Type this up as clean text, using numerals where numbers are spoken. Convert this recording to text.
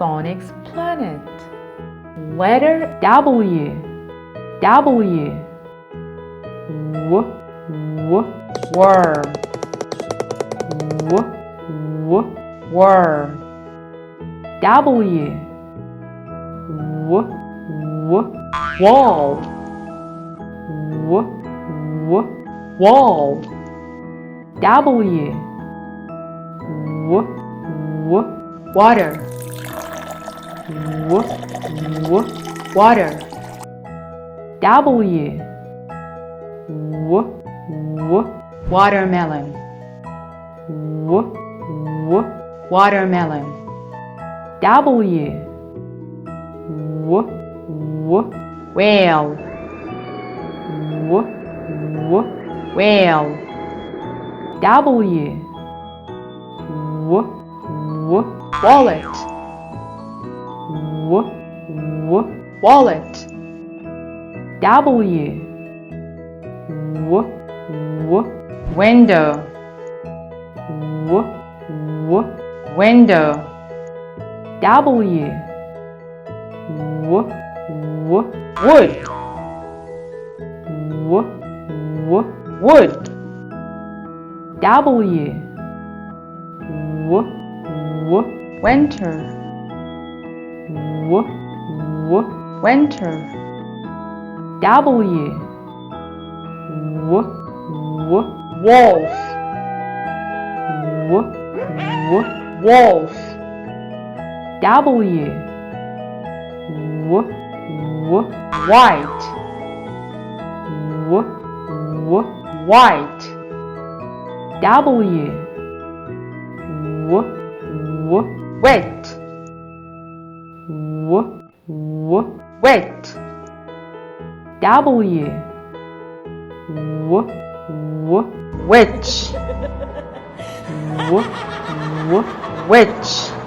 Phonics planet. Letter W. W. Worm. Worm. W. Wall. Wall. W. Water. Water. W. Watermelon. Watermelon. W. Whale. Whale. W. Wallet. Wallet. W. Window. Window. W. Wood. Wood. W. Winter. Winter. W. Wolf. Wolf. W. White. White. W. Wet. Wet. W. Witch. Witch.